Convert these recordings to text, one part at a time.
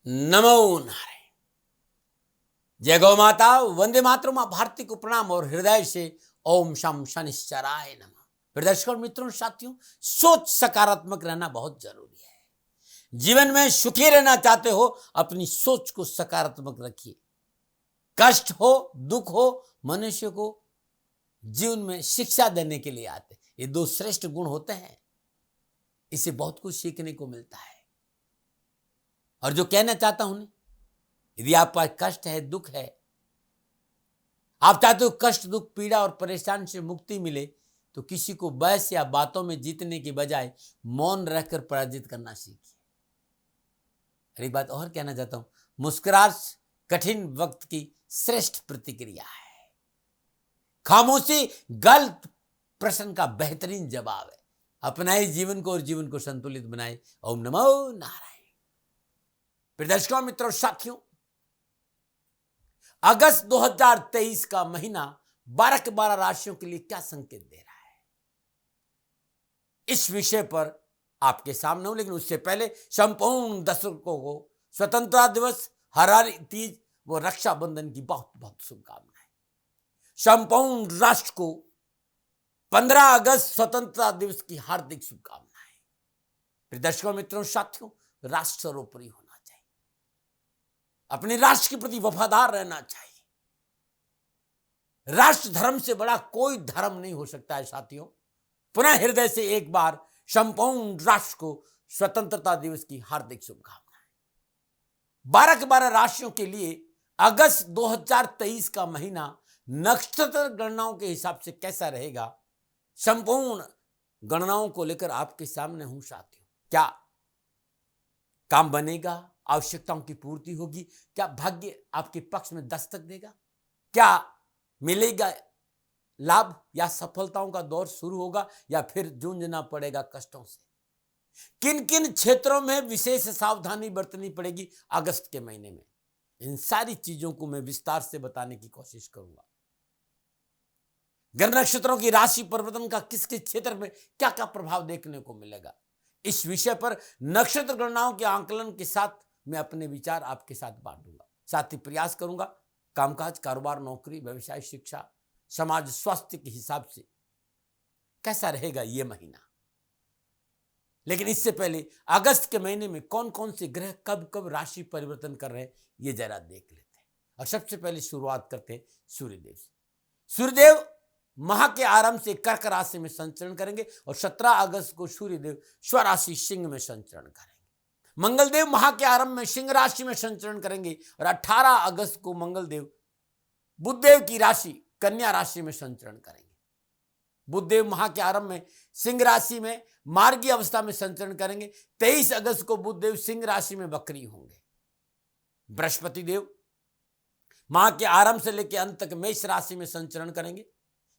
नमो नारायण। जय गौ माता, वंदे मातरम, भारती को प्रणाम और हृदय से ओम शम शनिश्चराय नमः। प्रदर्शकों, मित्रों, साथियों, सोच सकारात्मक रहना बहुत जरूरी है। जीवन में सुखी रहना चाहते हो, अपनी सोच को सकारात्मक रखिए। कष्ट हो, दुख हो, मनुष्य को जीवन में शिक्षा देने के लिए आते, ये दो श्रेष्ठ गुण होते हैं। इससे बहुत कुछ सीखने को मिलता है। और जो कहना चाहता हूं, यदि आपका कष्ट है, दुख है, आप चाहते हो कष्ट, दुख, पीड़ा और परेशान से मुक्ति मिले, तो किसी को बहस या बातों में जीतने के बजाय मौन रहकर पराजित करना सीखिए। अरे बात और कहना चाहता हूं, मुस्कुराहट कठिन वक्त की श्रेष्ठ प्रतिक्रिया है। खामोशी गलत प्रश्न का बेहतरीन जवाब है। अपनाए जीवन को और जीवन को संतुलित बनाए। ओम नमो नारायण। प्रदर्शकों, मित्रों, साथियों, अगस्त 2023 का महीना 12 के 12 राशियों के लिए क्या संकेत दे रहा है, इस विषय पर आपके सामने हूं। लेकिन उससे पहले संपूर्ण दर्शकों को स्वतंत्रता दिवस, हरारी तीज व रक्षाबंधन की बहुत बहुत शुभकामनाएं। संपूर्ण राष्ट्र को 15 अगस्त स्वतंत्रता दिवस की हार्दिक शुभकामनाएं। प्रदर्शकों, मित्रों, साथियों, राष्ट्र सर्वोपरि होना चाहिए। अपने राष्ट्र के प्रति वफादार रहना चाहिए। राष्ट्र धर्म से बड़ा कोई धर्म नहीं हो सकता है। साथियों, पुनः हृदय से एक बार संपूर्ण राष्ट्र को स्वतंत्रता दिवस की हार्दिक शुभकामनाएं। 12 के 12 राशियों के लिए अगस्त 2023 का महीना नक्षत्र गणनाओं के हिसाब से कैसा रहेगा, संपूर्ण गणनाओं को लेकर आपके सामने हूं। साथियों, क्या काम बनेगा, आवश्यकताओं की पूर्ति होगी, क्या भाग्य आपके पक्ष में दस्तक देगा, क्या मिलेगा लाभ, या सफलताओं का दौर शुरू होगा, या फिर जूझना पड़ेगा कष्टों से। किन किन क्षेत्रों में विशेष सावधानी बरतनी पड़ेगी अगस्त के महीने में, इन सारी चीजों को मैं विस्तार से बताने की कोशिश करूंगा। ग्रह नक्षत्रों की राशि परिवर्तन का किस किस क्षेत्र में क्या क्या प्रभाव देखने को मिलेगा, इस विषय पर नक्षत्र गणनाओं के आंकलन के साथ मैं अपने विचार आपके साथ बांटूंगा। साथ ही प्रयास करूंगा कामकाज, कारोबार, नौकरी, व्यवसाय, शिक्षा, समाज, स्वास्थ्य के हिसाब से कैसा रहेगा ये महीना। लेकिन इससे पहले अगस्त के महीने में कौन कौन से ग्रह कब कब राशि परिवर्तन कर रहे हैं, ये जरा देख लेते हैं। और सबसे पहले शुरुआत करते हैं सूर्यदेव से। सूर्यदेव माह के आरंभ से कर्क राशि में संचरण करेंगे और 17 अगस्त को सूर्यदेव स्वराशि सिंह में संचरण करेंगे। मंगलदेव माह के आरंभ में सिंह राशि में संचरण करेंगे और 18 अगस्त को मंगलदेव बुधदेव की राशि कन्या राशि में संचरण करेंगे। बुधदेव माह के आरंभ में सिंह राशि में मार्गी अवस्था में संचरण करेंगे। 23 अगस्त को बुधदेव सिंह राशि में वक्री होंगे। बृहस्पति देव माह के आरंभ से लेकर अंत तक मेष राशि में संचरण करेंगे।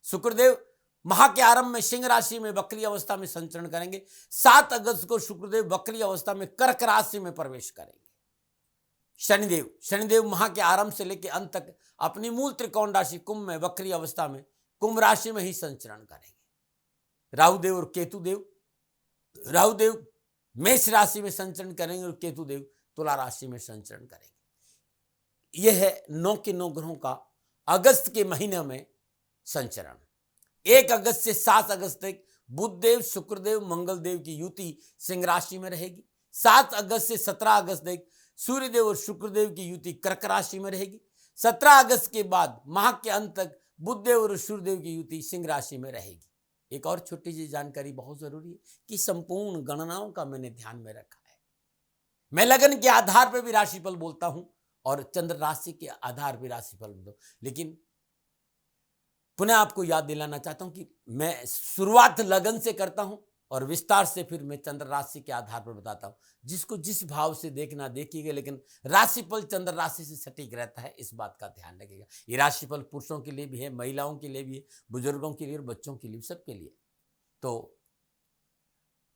शुक्रदेव माह के आरंभ में सिंह राशि में वक्री अवस्था में संचरण करेंगे। 7 अगस्त को शुक्रदेव वक्री अवस्था में कर्क राशि में प्रवेश करेंगे। शनिदेव माह के आरंभ से लेकर अंत तक अपनी मूल त्रिकोण राशि कुंभ में वक्री अवस्था में कुंभ राशि में ही संचरण करेंगे। राहुदेव मेष राशि में संचरण करेंगे और केतुदेव तुला राशि में संचरण करेंगे। यह है 9 के 9 ग्रहों का अगस्त के महीने में संचरण। 1 अगस्त से 7 अगस्त तक बुधदेव, शुक्रदेव, मंगलदेव की युति सिंह राशि में रहेगी। 7 अगस्त से 17 अगस्त तक सूर्यदेव और शुक्रदेव की युति कर्क राशि में रहेगी। 17 अगस्त के बाद माह के अंत तक बुधदेव और सूर्यदेव की युति सिंह राशि में रहेगी। एक और छोटी सी जानकारी बहुत जरूरी है कि संपूर्ण गणनाओं का मैंने ध्यान में रखा है। मैं लगन के आधार पर भी राशिफल बोलता हूं और चंद्र राशि के आधार पर राशिफल बोलता हूं। लेकिन पुनः आपको याद दिलाना चाहता हूं कि मैं शुरुआत लगन से करता हूं और विस्तार से फिर मैं चंद्र राशि के आधार पर बताता हूं। जिसको जिस भाव से देखना देखिएगा, लेकिन राशिफल चंद्र राशि से सटीक रहता है, इस बात का ध्यान रखिएगा। ये राशिफल पुरुषों के लिए भी है, महिलाओं के लिए भी है, बुजुर्गों के लिए और बच्चों के लिए, सबके लिए। तो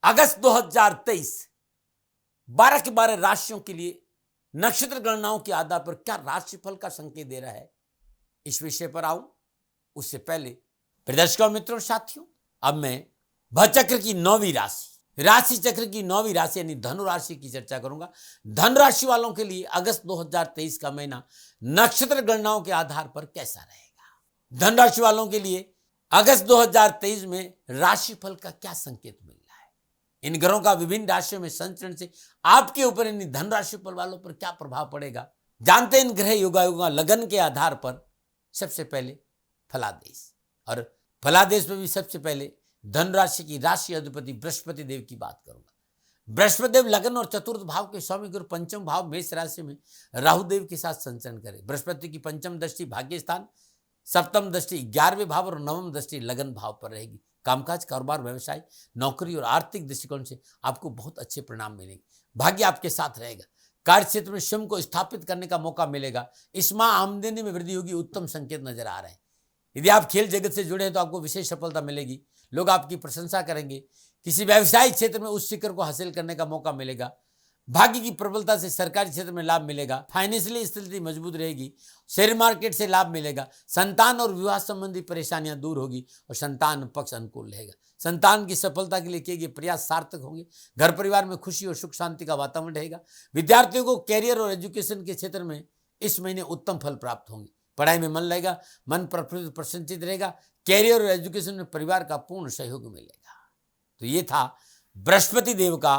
अगस्त 2023 12 के 12 राशियों के लिए नक्षत्र गणनाओं के आधार पर क्या राशिफल का संकेत दे रहा है, इस विषय पर आऊं। उससे पहले प्रदर्शकों, मित्रों, साथियों, अब मैं भचक्र की 9वीं राशि राशि चक्र की 9वीं राशि यानी धनु राशि की चर्चा करूंगा। धनु राशि वालों के लिए अगस्त 2023 का महीना नक्षत्र गणनाओं के आधार पर कैसा रहेगा। धनु राशि वालों के लिए अगस्त 2023 में राशिफल का क्या संकेत मिल रहा है, इन ग्रहों का विभिन्न राशियों में संचरण से आपके ऊपर यानी धनु राशिफल वालों पर क्या प्रभाव पड़ेगा, जानते हैं इन ग्रह योगायोगा लगन के आधार पर। सबसे पहले फलादेश, और फलादेश में भी सबसे पहले धनु राशि की राशि अधिपति बृहस्पति देव की बात करूंगा। बृहस्पति देव लगन और चतुर्थ भाव के स्वामी गुरु पंचम भाव मेष राशि में राहु देव के साथ संचरण करे। बृहस्पति की पंचम दृष्टि भाग्य स्थान, सप्तम दृष्टि 11वें भाव और नवम दृष्टि लगन भाव पर रहेगी। कामकाज, कारोबार, व्यवसाय, नौकरी और आर्थिक दृष्टिकोण से आपको बहुत अच्छे परिणाम मिलेंगे। भाग्य आपके साथ रहेगा। कार्य क्षेत्र में स्वयं को स्थापित करने का मौका मिलेगा। इस माह आमदनी में वृद्धि होगी, उत्तम संकेत नजर आ रहे हैं। यदि आप खेल जगत से जुड़े हैं तो आपको विशेष सफलता मिलेगी, लोग आपकी प्रशंसा करेंगे। किसी व्यावसायिक क्षेत्र में उस शिखर को हासिल करने का मौका मिलेगा। भाग्य की प्रबलता से सरकारी क्षेत्र में लाभ मिलेगा। फाइनेंशियली स्थिति मजबूत रहेगी। शेयर मार्केट से लाभ मिलेगा। संतान और विवाह संबंधी परेशानियां दूर होगी और संतान पक्ष अनुकूल रहेगा। संतान की सफलता के लिए किए गए प्रयास सार्थक होंगे। घर परिवार में खुशी और सुख शांति का वातावरण रहेगा। विद्यार्थियों को कैरियर और एजुकेशन के क्षेत्र में इस महीने उत्तम फल प्राप्त होंगे। पढ़ाई में मन लगेगा, मन प्रफुल्लित प्रसन्नचित रहेगा। कैरियर और एजुकेशन में परिवार का पूर्ण सहयोग मिलेगा। तो ये था बृहस्पति देव का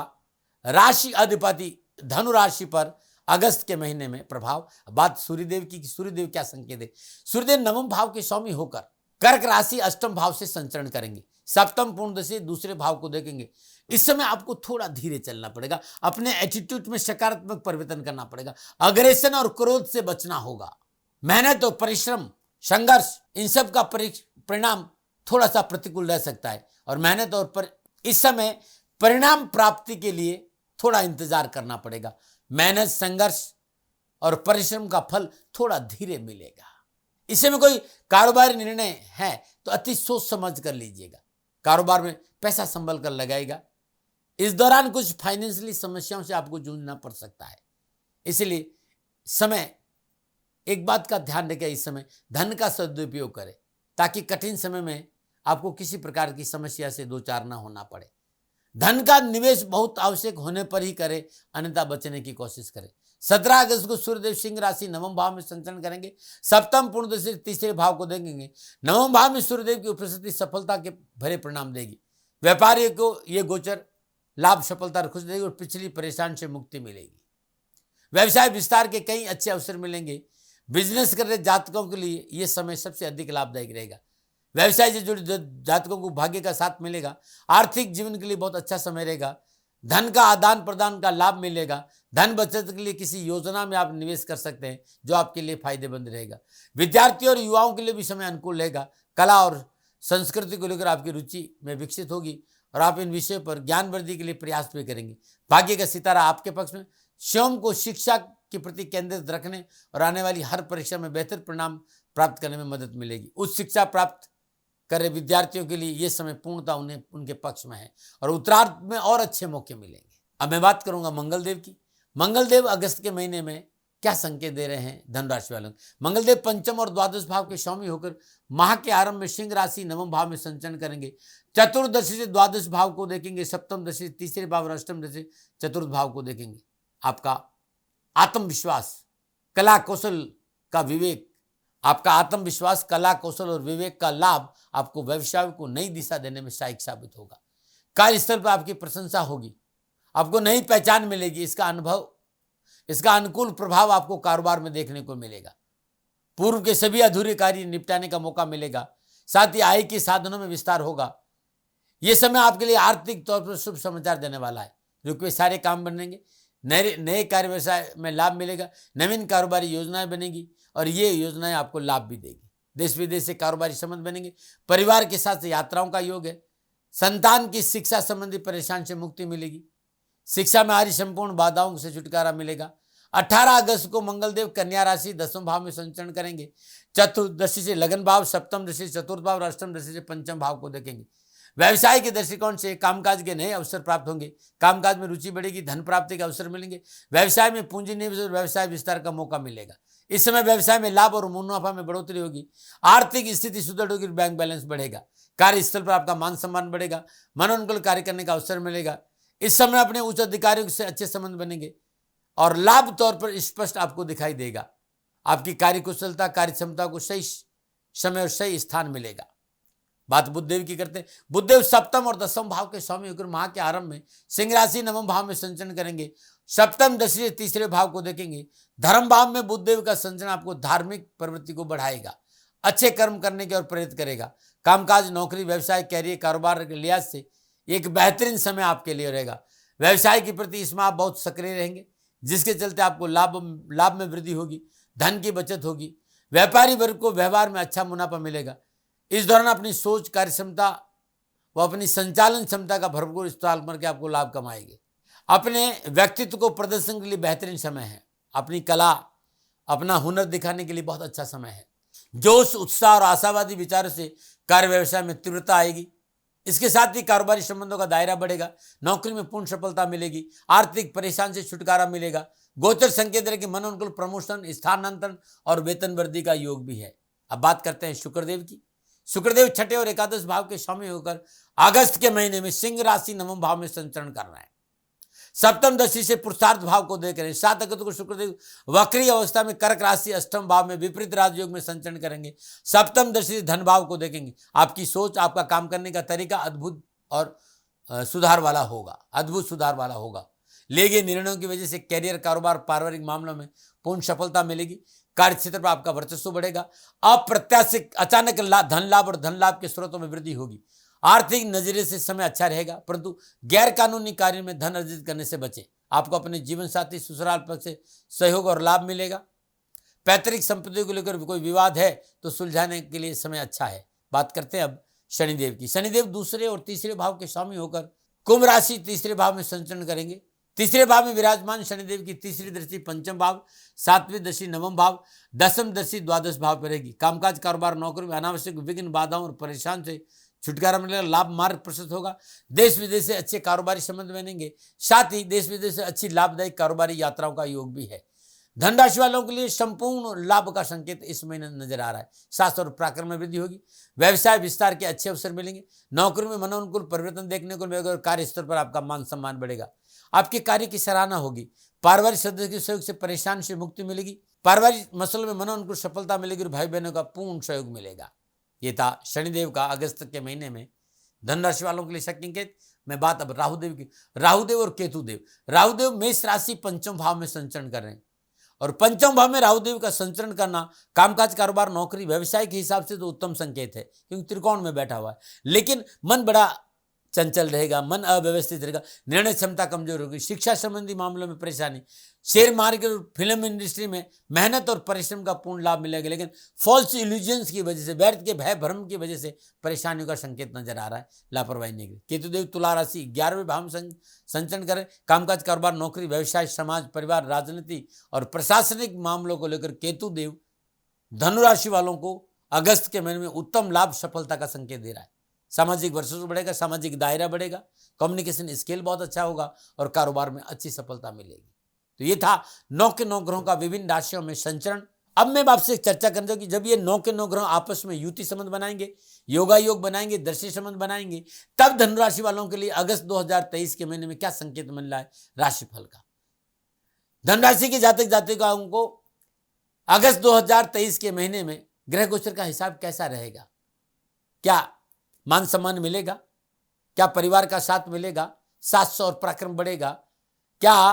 राशि अधिपति धनु राशि पर अगस्त के महीने में प्रभाव। बात सूर्यदेव की, सूर्यदेव क्या संकेत है। सूर्यदेव नवम भाव के स्वामी होकर कर्क राशि अष्टम भाव से संचरण करेंगे। सप्तम पूर्णदशा दूसरे भाव को देखेंगे। इस समय आपको थोड़ा धीरे चलना पड़ेगा। अपने एटीट्यूड में सकारात्मक परिवर्तन करना पड़ेगा। अग्रेशन और क्रोध से बचना होगा। मेहनत और परिश्रम, संघर्ष, इन सब का परिणाम थोड़ा सा प्रतिकूल रह सकता है और मेहनत और इस समय परिणाम प्राप्ति के लिए थोड़ा इंतजार करना पड़ेगा। मेहनत, संघर्ष और परिश्रम का फल थोड़ा धीरे मिलेगा। इसे में कोई कारोबारी निर्णय है तो अति सोच समझ कर लीजिएगा। कारोबार में पैसा संभल कर लगाएगा। इस दौरान कुछ फाइनेंशियली समस्याओं से आपको जूझना पड़ सकता है। इसलिए समय एक बात का ध्यान रखें, इस समय धन का सदुपयोग करें ताकि कठिन समय में आपको किसी प्रकार की समस्या से दो चार ना होना पड़े। धन का निवेश बहुत आवश्यक होने पर ही करें, अन्यथा बचने की कोशिश करें। 17 अगस्त को सूर्यदेव सिंह राशि नवम भाव में संचरण करेंगे। सप्तम पूर्णदशा तीसरे भाव को देखेंगे। नवम भाव में सूर्यदेव की उपस्थिति सफलता के भरे परिणाम देगी। व्यापारियों को ये गोचर लाभ, सफलता और खुश देगी और पिछली परेशान से मुक्ति मिलेगी। व्यवसाय विस्तार के कई अच्छे अवसर मिलेंगे। बिजनेस कर रहे जातकों के लिए यह समय सबसे अधिक लाभदायक रहेगा। व्यवसाय से जुड़े जातकों को भाग्य का साथ मिलेगा। आर्थिक जीवन के लिए बहुत अच्छा समय रहेगा। धन का आदान प्रदान का लाभ मिलेगा। धन बचत के लिए किसी योजना में आप निवेश कर सकते हैं जो आपके लिए फायदेमंद रहेगा। विद्यार्थियों और युवाओं के लिए भी समय अनुकूल रहेगा। कला और संस्कृति को लेकर आपकी रुचि में विकसित होगी और आप इन विषयों पर ज्ञान वृद्धि के लिए प्रयास भी करेंगे। भाग्य का सितारा आपके पक्ष में। स्वयं को शिक्षा के प्रति केंद्रित रखने और आने वाली हर परीक्षा में बेहतर परिणाम प्राप्त करने में मदद मिलेगी। उच्च शिक्षा प्राप्त कर रहे विद्यार्थियों के लिए यह समय पूर्णतः उन्हें उनके पक्ष में है और उत्तरार्ध में और अच्छे मौके मिलेंगे। अब मैं बात करूंगा मंगलदेव की। मंगलदेव अगस्त के महीने में क्या संकेत दे रहे हैं धनु राशि वालों को। मंगलदेव पंचम और द्वादश भाव के स्वामी होकर माह के आरंभ में सिंह राशि नवम भाव में संचरण करेंगे। चतुर्दशी से द्वादश भाव को देखेंगे। सप्तम दशा तीसरे भाव और अष्टम दशा चतुर्थ भाव को देखेंगे। आपका आत्मविश्वास, कला कौशल का विवेक, आपका आत्मविश्वास, कला कौशल और विवेक का लाभ आपको व्यवसाय को नई दिशा देने में सहायक साबित होगा। कार्यस्थल पर आपकी प्रशंसा होगी। आपको नई पहचान मिलेगी। इसका अनुकूल प्रभाव आपको कारोबार में देखने को मिलेगा। पूर्व के सभी अधूरे कार्य निपटाने का मौका मिलेगा। साथ ही आय के साधनों में विस्तार होगा। यह समय आपके लिए आर्थिक तौर पर शुभ समाचार देने वाला है। रुके हुए सारे काम बनेंगे। नए कार्य व्यवसाय में लाभ मिलेगा। नवीन कारोबारी योजनाएं बनेगी और ये योजनाएं आपको लाभ भी देगी। देश विदेश से कारोबारी संबंध बनेंगे। परिवार के साथ यात्राओं का योग है। संतान की शिक्षा संबंधी परेशानी से मुक्ति मिलेगी। शिक्षा में आ रही संपूर्ण बाधाओं से छुटकारा मिलेगा। 18 अगस्त को मंगलदेव कन्या राशि दसवें भाव में संचरण करेंगे। चतुर्दशी से लगन भाव, सप्तम दशा से चतुर्थ भाव और अष्टम दशा से पंचम भाव को देखेंगे। व्यवसाय के दृष्टिकोण से कामकाज के नए अवसर प्राप्त होंगे। कामकाज में रुचि बढ़ेगी। धन प्राप्ति के अवसर मिलेंगे। व्यवसाय में पूंजी निवेश और व्यवसाय विस्तार का मौका मिलेगा। इस समय व्यवसाय में लाभ और मुनाफा में बढ़ोतरी होगी। आर्थिक स्थिति सुदृढ़ होगी। बैंक बैलेंस बढ़ेगा। कार्यस्थल पर आपका मान सम्मान बढ़ेगा। मनोनुकूल कार्य करने का अवसर मिलेगा। इस समय अपने उच्च अधिकारियों से अच्छे संबंध बनेंगे और लाभ तौर पर स्पष्ट आपको दिखाई देगा। आपकी कार्य कुशलता, कार्य क्षमता को सही समय और सही स्थान मिलेगा। बात बुधदेव की करते हैं। बुधदेव सप्तम और दसम भाव के स्वामी होकर माह के आरंभ में सिंह राशि नवम भाव में संचरण करेंगे। सप्तम दशमी तीसरे भाव को देखेंगे। धर्म भाव में बुधदेव का संचरण आपको धार्मिक प्रवृत्ति को बढ़ाएगा, अच्छे कर्म करने की ओर प्रेरित करेगा। कामकाज, नौकरी, व्यवसाय, कैरियर, कारोबार के लिहाज से एक बेहतरीन समय आपके लिए रहेगा। व्यवसाय के प्रति इसमें आप बहुत सक्रिय रहेंगे, जिसके चलते आपको लाभ में वृद्धि होगी, धन की बचत होगी। व्यापारी वर्ग को व्यवहार में अच्छा मुनाफा मिलेगा। इस दौरान अपनी सोच, कार्य क्षमता व अपनी संचालन क्षमता का भरपूर इस्तेमाल करके आपको लाभ कमाएंगे। अपने व्यक्तित्व को प्रदर्शन के लिए बेहतरीन समय है। अपनी कला, अपना हुनर दिखाने के लिए बहुत अच्छा समय है। जोश, उत्साह और आशावादी विचारों से कार्य व्यवसाय में तीव्रता आएगी। इसके साथ ही कारोबारी संबंधों का दायरा बढ़ेगा। नौकरी में पूर्ण सफलता मिलेगी। आर्थिक परेशानी से छुटकारा मिलेगा। गोचर संकेत है कि मनोनुकूल प्रमोशन, स्थानांतरण और वेतन वृद्धि का योग भी है। अब बात करते हैं शुक्रदेव की। शुक्रदेव छठे और एकादश भाव के स्वामी होकर अगस्त के महीने में सिंह राशि नवम भाव में संचरण कर रहे हैं। सप्तम दशा से पुरुषार्थ भाव को देख रहे हैं। 7 अगस्त को शुक्रदेव वक्री अवस्था में कर्क राशि अष्टम भाव में विपरीत राजयोग में संचरण करेंगे। सप्तम दशा धन भाव को देखेंगे। आपकी सोच, आपका काम करने का तरीका अद्भुत और सुधार वाला होगा, अद्भुत सुधार वाला होगा। लिए गए निर्णयों की वजह से कैरियर, कारोबार, पारिवारिक मामलों में पूर्ण सफलता मिलेगी। कार्य क्षेत्र पर आपका वर्चस्व बढ़ेगा। अप्रत्याशित अचानक धन लाभ और धन लाभ के स्रोतों में वृद्धि होगी। आर्थिक नजरिए से समय अच्छा रहेगा, परंतु गैर कानूनी कार्यों में धन अर्जित करने से बचें। आपको अपने जीवन साथी, ससुराल पक्ष से सहयोग और लाभ मिलेगा। पैतृक संपत्ति को लेकर कोई विवाद है तो सुलझाने के लिए समय अच्छा है। बात करते हैं अब शनिदेव की। शनिदेव दूसरे और तीसरे भाव के स्वामी होकर कुंभ राशि तीसरे भाव में संचरण करेंगे। तीसरे भाव में विराजमान शनिदेव की तीसरी दृष्टि पंचम भाव, सातवीं दृष्टि नवम भाव, दसम दृष्टि द्वादश भाव पर रहेगी। कामकाज, कारोबार, नौकरी में अनावश्यक विघ्न, बाधाओं और परेशान से छुटकारा मिलेगा। लाभ मार्ग प्रशस्त होगा। देश विदेश से अच्छे कारोबारी संबंध बनेंगे। साथ ही देश विदेश से अच्छी लाभदायक कारोबारी यात्राओं का योग भी है। धनराशि वालों के लिए संपूर्ण लाभ का संकेत इस महीने नजर आ रहा है। साहस और पराक्रम में वृद्धि होगी। व्यवसाय विस्तार के अच्छे अवसर मिलेंगे। नौकरी में मनोनुकूल परिवर्तन देखने को मिलेगा और कार्य स्तर पर आपका मान सम्मान बढ़ेगा। आपके कार्य की सराहना होगी। पारिवारिक सदस्य के सहयोग से परेशान से मुक्ति मिलेगी। पारिवारिक मसलों में मनोनुकूल सफलता मिलेगी और भाई बहनों का पूर्ण सहयोग मिलेगा। ये था शनिदेव का अगस्त के महीने में धनराशि वालों के लिए संकेत। मैं बात अब राहुदेव की। राहुदेव और केतुदेव। राहुदेव मेष राशि पंचम भाव में संचरण कर रहे हैं और पंचम भाव में राहुदेव का संचरण करना कामकाज, कारोबार, नौकरी, व्यवसाय के हिसाब से तो उत्तम संकेत है, क्योंकि त्रिकोण में बैठा हुआ है। लेकिन मन बड़ा चंचल रहेगा, मन अव्यवस्थित रहेगा, निर्णय क्षमता कमजोर होगी। शिक्षा संबंधी मामलों में परेशानी। शेयर मार्केट और फिल्म इंडस्ट्री में मेहनत और परिश्रम का पूर्ण लाभ मिलेगा, लेकिन फॉल्स इल्यूजन्स की वजह से, व्यर्थ के भय भ्रम की वजह से परेशानियों का संकेत नजर आ रहा है। लापरवाही नहीं करें। केतुदेव तुला राशि 11वें भाव में संचरण करें। कामकाज, कारोबार, नौकरी, व्यवसाय, समाज, परिवार, राजनीति और प्रशासनिक मामलों को लेकर केतुदेव धनु राशि वालों को अगस्त के महीने में उत्तम लाभ, सफलता का संकेत दे रहा है। सामाजिक वर्चस्व बढ़ेगा, सामाजिक दायरा बढ़ेगा, कम्युनिकेशन स्किल बहुत अच्छा होगा और कारोबार में अच्छी सफलता मिलेगी। तो ये था 9 के 9 ग्रहों का विभिन्न राशियों में संचरण। अब मैं आपसे चर्चा करने कि जब ये 9 के 9 ग्रह आपस में युति संबंध बनाएंगे, योगा योग बनाएंगे, दृष्टि संबंध बनाएंगे, तब धनुराशि वालों के लिए अगस्त 2023 के महीने में क्या संकेत मिल रहा है राशिफल का। धनराशि के जातक जातिकाओं को अगस्त 2023 के महीने में ग्रह गोचर का हिसाब कैसा रहेगा? क्या मान सम्मान मिलेगा? क्या परिवार का साथ मिलेगा? साहस और पराक्रम बढ़ेगा? क्या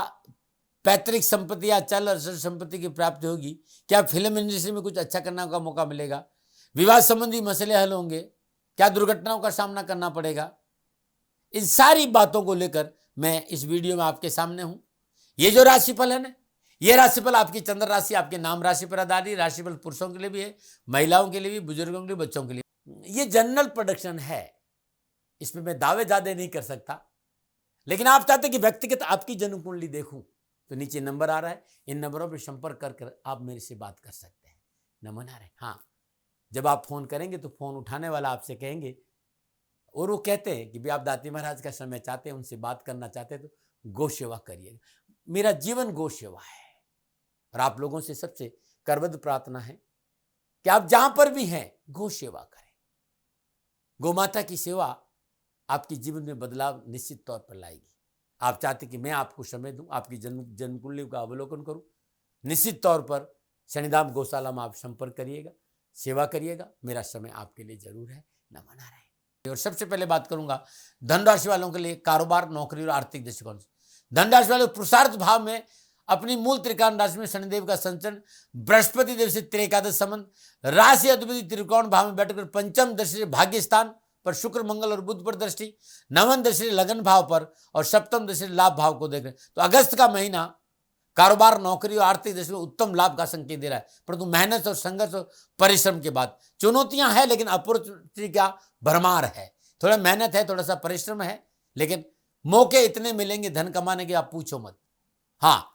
पैतृक संपत्ति या चल अचल संपत्ति की प्राप्ति होगी? क्या फिल्म इंडस्ट्री में कुछ अच्छा करने का मौका मिलेगा? विवाह संबंधी मसले हल होंगे? क्या दुर्घटनाओं का सामना करना पड़ेगा? इन सारी बातों को लेकर मैं इस वीडियो में आपके सामने हूं। ये जो राशिफल है ना, ये राशिफल आपकी चंद्र राशि, आपके नाम राशि पर आधारित राशिफल पुरुषों के लिए भी है, महिलाओं के लिए भी, बुजुर्गों के लिए, बच्चों के लिए। ये जनरल प्रोडक्शन है, इसमें मैं दावे दादे नहीं कर सकता। लेकिन आप चाहते कि व्यक्तिगत आपकी जन्म कुंडली देखूं तो नीचे नंबर आ रहा है, इन नंबरों पर संपर्क कर आप मेरे से बात कर सकते हैं। नमन आ रहे। हाँ, जब आप फोन करेंगे तो फोन उठाने वाला आपसे कहेंगे, और वो कहते हैं कि भी आप दाती महाराज का समय चाहते हैं, उनसे बात करना चाहते हैं तो गौ सेवा करिएगा। मेरा जीवन गौ सेवा है और आप लोगों से सबसे करबद्ध प्रार्थना है कि आप जहां पर भी हैं गौ सेवा करें। गौ माता की सेवा आपके जीवन में बदलाव निश्चित तौर पर लाएगी। आप चाहते कि मैं आपको समय दूं, आपकी जन्म कुंडली का अवलोकन करूं, निश्चित तौर पर शनिधाम गौशाला में आप संपर्क करिएगा, सेवा करिएगा। मेरा समय आपके लिए जरूर है। नमन नारायण। और सबसे पहले बात करूंगा धन राशि वालों के लिए कारोबार, नौकरी और आर्थिक दृष्टिकोण से। धन राशि वाले पुरुषार्थ भाव में अपनी मूल त्रिकोण राशि में शनिदेव का संचरण, बृहस्पति देव से त्रिकादश संबंध, राशि अधिपति त्रिकोण भाव में बैठकर पंचम दृष्टि से भाग्य स्थान पर शुक्र, मंगल और बुध पर दृष्टि, नवम दृष्टि लगन भाव पर और सप्तम दृष्टि लाभ भाव को देख रहे हैं। तो अगस्त का महीना कारोबार, नौकरी और आर्थिक दृष्टि में उत्तम लाभ का संकेत दे रहा है, परंतु मेहनत और संघर्ष और परिश्रम के बाद चुनौतियां हैं, लेकिन अपॉर्चुनिटी का भरमार है। थोड़ा मेहनत है, थोड़ा सा परिश्रम है, लेकिन मौके इतने मिलेंगे धन कमाने के, आप पूछो मत। हाँ,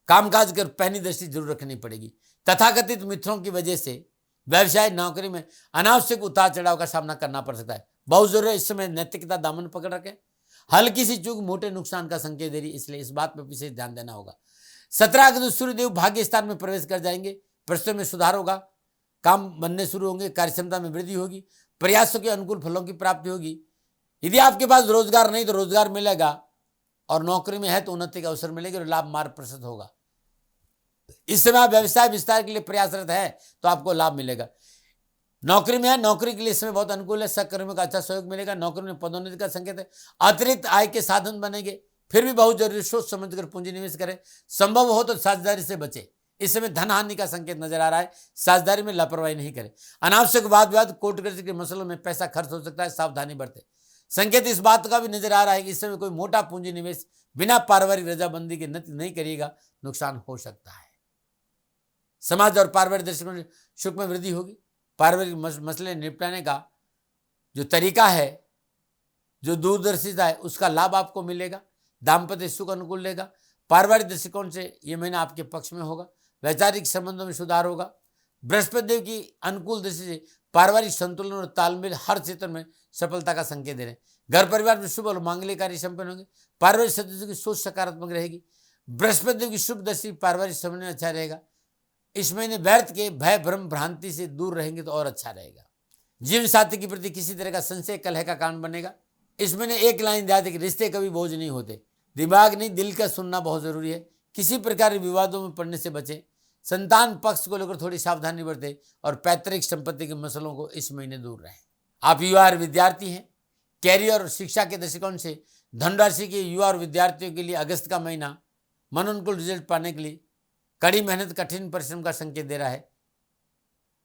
कामकाज की पैनी दृष्टि जरूर रखनी पड़ेगी। तथाकथित मित्रों की वजह से व्यवसाय, नौकरी में अनावश्यक उतार चढ़ाव का सामना करना पड़ सकता है। बहुत जरूरी है इस समय नैतिकता दामन पकड़ रखें। हल्की सी चूक मोटे नुकसान का संकेत दे रही, इसलिए इस बात पर विशेष ध्यान देना होगा। 17 अगस्त सूर्यदेव भाग्य स्थान में प्रवेश कर जाएंगे, परिस्थितियों में सुधार होगा, काम बनने शुरू होंगे, कार्यक्षमता में वृद्धि होगी, प्रयासों के अनुकूल फलों की प्राप्ति होगी। यदि आपके पास रोजगार नहीं तो रोजगार मिलेगा, और नौकरी में है तो उन्नति का अवसर मिलेगा और लाभ मार्ग प्रशस्त होगा। इस समय आप व्यवसाय विस्तार के लिए प्रयासरत है तो आपको लाभ मिलेगा। नौकरी में है, नौकरी के लिए इस समय बहुत अनुकूल है, सहकर्मियों का अच्छा सहयोग मिलेगा, नौकरी में पदोन्नति का संकेत है, अतिरिक्त आय के साधन बनेंगे। फिर भी बहुत जरूरी सोच समझ कर पूंजी निवेश करें, संभव हो तो साझेदारी से बचे। इस समय धन हानि का संकेत नजर आ रहा है, साझेदारी में लापरवाही नहीं करें। अनावश्यक वाद विवाद, कोर्ट कचहरी के मसलों में पैसा खर्च हो सकता है, सावधानी बरतें। संकेत इस बात का भी नजर आ रहा है कि इस समय कोई मोटा पूंजी निवेश बिना पारिवारिक रजाबंदी के नहीं करिएगा, नुकसान हो सकता है। समाज और पारिवारिक दृष्टिकोण सुख में वृद्धि होगी। पारिवारिक मसले निपटाने का जो तरीका है, जो दूरदर्शिता है, उसका लाभ आपको मिलेगा। दाम्पत्य सुख अनुकूल लेगा। पारिवारिक दृष्टिकोण से ये महीना आपके पक्ष में होगा। वैचारिक संबंधों में सुधार होगा। बृहस्पति देव की अनुकूल दृष्टि से पारिवारिक संतुलन और तालमेल हर क्षेत्र में सफलता का संकेत दे रहे हैं। घर परिवार में शुभ और मांगलिक कार्य संपन्न होंगे। पारिवारिक सदस्यों की सोच सकारात्मक रहेगी। बृहस्पति देव की शुभ दृष्टि पारिवारिक संबंध में अच्छा रहेगा। इस महीने व्यर्थ के भय भ्रम भ्रांति से दूर रहेंगे तो और अच्छा रहेगा। जीवन साथी के प्रति किसी तरह का संशय कलह का कारण बनेगा। इस महीने एक लाइन याद है कि रिश्ते कभी बोझ नहीं होते, दिमाग नहीं दिल का सुनना बहुत जरूरी है। किसी प्रकार के विवादों में पड़ने से बचें। संतान पक्ष को लेकर थोड़ी सावधानी बरतें और पैतृक संपत्ति के मसलों को इस महीने दूर रहें। आप युवा और विद्यार्थी हैं, कैरियर और शिक्षा के दृष्टिकोण से धनराशि के युवा और विद्यार्थियों के लिए अगस्त का महीना मनोनुकूल रिजल्ट पाने के लिए कड़ी मेहनत कठिन परिश्रम का संकेत दे रहा है।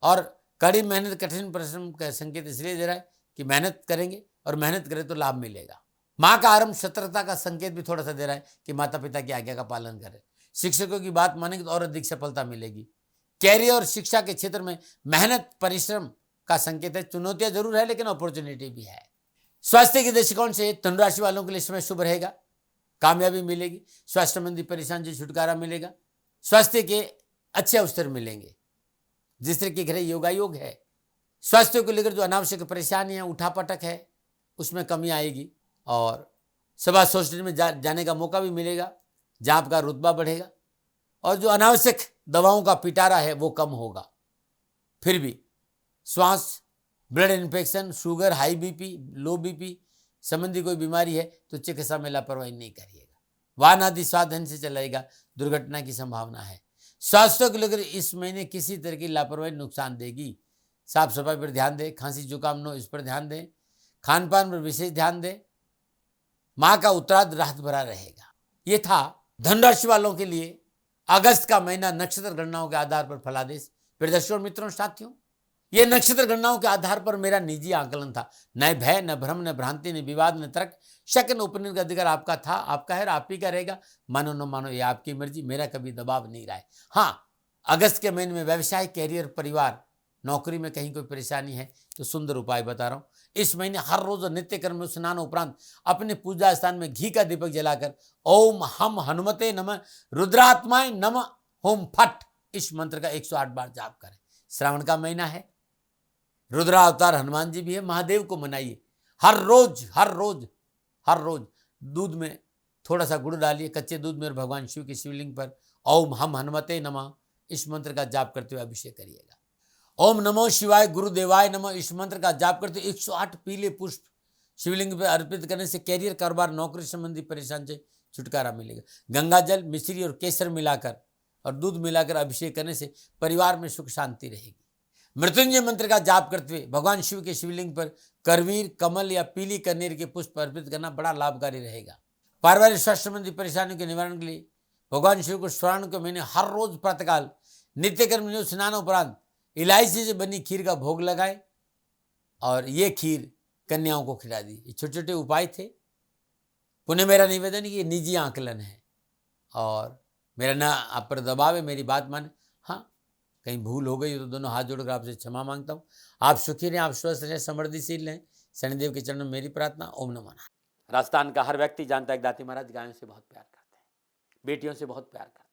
और कड़ी मेहनत कठिन परिश्रम का संकेत इसलिए दे रहा है कि मेहनत करेंगे और मेहनत करें तो लाभ मिलेगा। माँ का आरंभ सतर्कता का संकेत भी थोड़ा सा दे रहा है कि माता पिता की आज्ञा का पालन करें। शिक्षकों की बात मानेंगे तो और अधिक सफलता मिलेगी। कैरियर और शिक्षा के क्षेत्र में मेहनत परिश्रम का संकेत है। चुनौतियां जरूर है लेकिन अपॉर्चुनिटी भी है। स्वास्थ्य के दृष्टिकोण से धनु राशि वालों के लिए समय शुभ रहेगा। कामयाबी मिलेगी। स्वास्थ्य संबंधी परेशानी से छुटकारा मिलेगा। स्वास्थ्य के अच्छे अवसर मिलेंगे। जिस तरह के घर योगायोग है, स्वास्थ्य को लेकर जो अनावश्यक परेशानियां उठापटक है उसमें कमी आएगी और सभा सोसाइटी में जाने का मौका भी मिलेगा जहाँ आपका रुतबा बढ़ेगा और जो अनावश्यक दवाओं का पिटारा है वो कम होगा। फिर भी श्वास, blood infection, sugar, high BP, लो बीपी संबंधी कोई बीमारी है तो चिकित्सा में लापरवाही नहीं करिएगा। वाहन आदि सावधानी से चलाएगा, दुर्घटना की संभावना है। स्वास्थ्य को लेकर इस महीने किसी तरह की लापरवाही नुकसान देगी। साफ सफाई पर ध्यान दें, खांसी जुकाम न हो इस पर ध्यान दें, खान पान पर विशेष ध्यान दें। माँ का उत्तरार्ध राहत भरा रहेगा। ये था धनराशि वालों के लिए अगस्त का महीना नक्षत्र गणनाओं के आधार पर फलादेश। प्रदर्शकों मित्रों साथियों, ये नक्षत्र गणनाओं के आधार पर मेरा निजी आकलन था। न भय, न भ्रम, न भ्रांति, न विवाद, न तर्क, शक, न उपनिषद का अधिकार आपका था, आपका है और आप ही का रहेगा। मानो न मानो ये आपकी मर्जी, मेरा कभी दबाव नहीं रहा है। हाँ, अगस्त के महीने में व्यवसाय, कैरियर, परिवार, नौकरी में कहीं कोई परेशानी है तो सुंदर उपाय बता रहा हूँ। इस महीने हर रोज नित्य कर्म में स्नान उपरांत अपने पूजा स्थान में घी का दीपक जलाकर ओम हम हनुमते नमः, रुद्रात्माय नमः, होम फट इस मंत्र का 108 बार जाप करें। श्रावण का महीना है, रुद्रावतार हनुमान जी भी है। महादेव को मनाइए। हर रोज दूध में थोड़ा सा गुड़ डालिए, कच्चे दूध में, और भगवान शिव के शिवलिंग पर ओम हम हनुमते नमः इस मंत्र का जाप करते हुए अभिषेक करिएगा। ओम नमो शिवाय गुरुदेवाय नमः इस मंत्र का जाप करते 108 पीले पुष्प शिवलिंग पर अर्पित करने से कैरियर, कारोबार, नौकरी संबंधी परेशानी से छुटकारा मिलेगा। गंगा जल, मिश्री और केसर मिलाकर और दूध मिलाकर अभिषेक करने से परिवार में सुख शांति रहेगी। मृत्युंजय मंत्र का जाप करते हुए भगवान शिव के शिवलिंग पर करवीर, कमल या पीली कनेर के पुष्प अर्पित करना बड़ा लाभकारी रहेगा। पारिवारिक स्वास्थ्य संबंधी परेशानियों के निवारण के लिए भगवान शिव को श्रावण के महीने हर रोज प्रातःकाल नित्य कर्म स्नान उपरांत इलायची से बनी खीर का भोग लगाए और ये खीर कन्याओं को खिला दी। ये छोटे छोटे उपाय थे। पुनः मेरा निवेदन ये निजी आकलन है और मेरा ना आप पर दबाव है, मेरी बात माने। हाँ, कहीं भूल हो गई तो दोनों हाथ जोड़कर आपसे क्षमा मांगता हूँ। आप सुखी रहें, आप स्वस्थ रहें, समृद्धिशील रहें। शनिदेव के चरणों में मेरी प्रार्थना। ओम नमः नारायण। राजस्थान का हर व्यक्ति जानता है कि दाती महाराज गायों से बहुत प्यार करते हैं, बेटियों से बहुत प्यार करते हैं।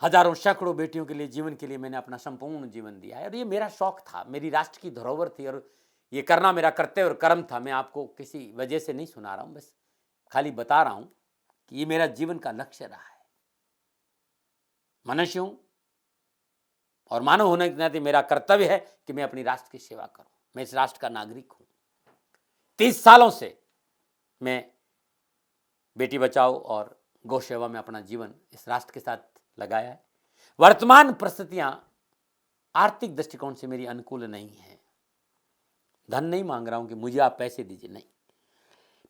हजारों सैकड़ों बेटियों के लिए, जीवन के लिए मैंने अपना संपूर्ण जीवन दिया है और ये मेरा शौक था, मेरी राष्ट्र की धरोहर थी और ये करना मेरा कर्तव्य और कर्म था। मैं आपको किसी वजह से नहीं सुना रहा हूँ, बस खाली बता रहा हूँ कि ये मेरा जीवन का लक्ष्य रहा है। मनुष्य हूँ और मानव होने के नाते मेरा कर्तव्य है कि मैं अपनी राष्ट्र की सेवा करूँ। मैं इस राष्ट्र का नागरिक हूँ। 30 सालों से मैं बेटी बचाओ और गौ सेवा में अपना जीवन इस राष्ट्र के साथ लगाया है। वर्तमान परिस्थितियां आर्थिक दृष्टिकोण से मेरी अनुकूल नहीं है। धन नहीं मांग रहा हूं कि मुझे आप पैसे दीजिए, नहीं,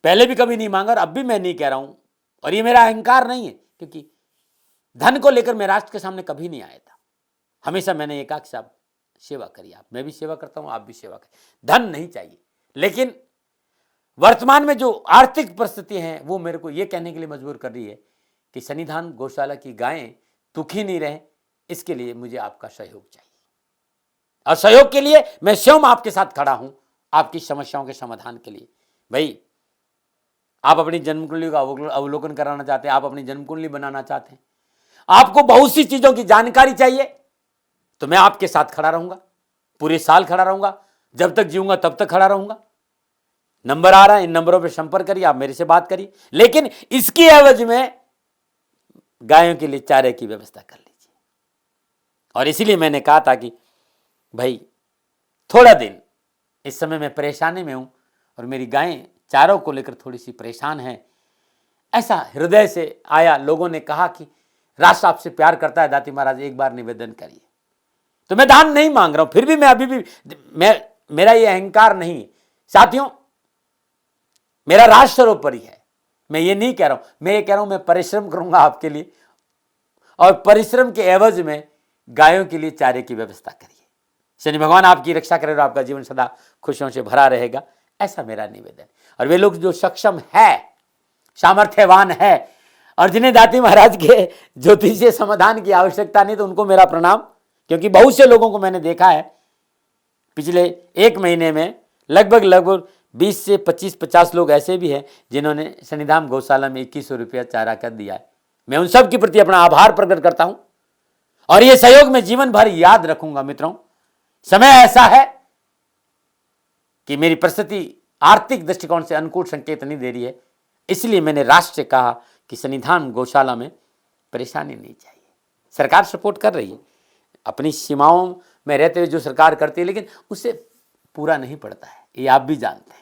पहले भी कभी नहीं मांगा और अब भी मैं नहीं कह रहा हूं और ये मेरा अहंकार नहीं है, क्योंकि धन को लेकर मैं राष्ट्र के सामने कभी नहीं आया था। हमेशा मैंने एक आख साहब सेवा करी, आप, मैं भी सेवा करता हूं, आप भी सेवा करें। धन नहीं चाहिए, लेकिन वर्तमान में जो आर्थिक परिस्थिति हैं वो मेरे को ये कहने के लिए मजबूर कर रही है कि सन्निधान गौशाला की गायें दुखी नहीं रहे, इसके लिए मुझे आपका सहयोग चाहिए और सहयोग के लिए मैं स्वयं आपके साथ खड़ा हूं, आपकी समस्याओं के समाधान के लिए। भाई, आप अपनी जन्म कुंडली का अवलोकन कराना चाहते हैं, आप अपनी जन्म कुंडली बनाना चाहते हैं, आपको बहुत सी चीजों की जानकारी चाहिए, तो मैं आपके साथ खड़ा रहूंगा, पूरे साल खड़ा रहूंगा, जब तक जीऊंगा तब तक खड़ा रहूंगा। नंबर आ रहा है, इन नंबरों पर संपर्क करिए, आप मेरे से बात करिए, लेकिन इसकी एवज में गायों के लिए चारे की व्यवस्था कर लीजिए। और इसीलिए मैंने कहा था कि भाई थोड़ा दिन इस समय मैं परेशानी में हूं और मेरी गायें चारों को लेकर थोड़ी सी परेशान हैं। ऐसा हृदय से आया, लोगों ने कहा कि राष्ट्र आपसे प्यार करता है दाती महाराज, एक बार निवेदन करिए। तो मैं दान नहीं मांग रहा हूं, फिर भी मैं अभी भी मेरा ये अहंकार नहीं साथियों, मेरा राष्ट्र सर्वोपरि है। मैं ये नहीं कह रहा हूं, मैं ये कह रहा हूं मैं परिश्रम करूंगा आपके लिए और परिश्रम के एवज में गायों के लिए चारे की व्यवस्था करिए। शनि भगवान आपकी रक्षा करे और आपका जीवन सदा खुशियों से भरा रहेगा, ऐसा मेरा निवेदन। और वे लोग जो सक्षम है, सामर्थ्यवान है और जिन्हें दाती महाराज के ज्योतिषीय समाधान की आवश्यकता नहीं, तो उनको मेरा प्रणाम, क्योंकि बहुत से लोगों को मैंने देखा है पिछले एक महीने में लगभग 20 से 25-50 लोग ऐसे भी हैं जिन्होंने सन्निधान गौशाला में 2100 रुपया चारा कर दिया है। मैं उन सब के प्रति अपना आभार प्रकट करता हूं और ये सहयोग मैं जीवन भर याद रखूंगा। मित्रों, समय ऐसा है कि मेरी परिस्थिति आर्थिक दृष्टिकोण से अनुकूल संकेत नहीं दे रही है, इसलिए मैंने राष्ट्र से कहा कि सन्निधान गौशाला में परेशानी नहीं चाहिए। सरकार सपोर्ट कर रही है, अपनी सीमाओं में रहते हुए जो सरकार करती है, लेकिन उससे पूरा नहीं पड़ता है, ये आप भी जानते हैं।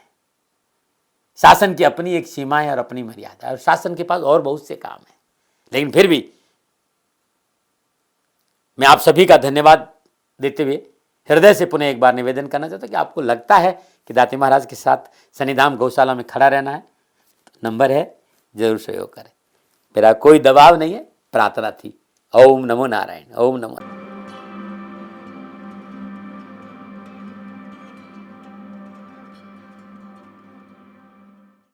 शासन की अपनी एक सीमा है और अपनी मर्यादा है और शासन के पास और बहुत से काम है, लेकिन फिर भी मैं आप सभी का धन्यवाद देते हुए हृदय से पुनः एक बार निवेदन करना चाहता हूं कि आपको लगता है कि दाती महाराज के साथ सन्निधान गौशाला में खड़ा रहना है, तो नंबर है, जरूर सहयोग करें। मेरा कोई दबाव नहीं है, प्रार्थना थी। ओम नमो नारायण। ओम नमो नारायण।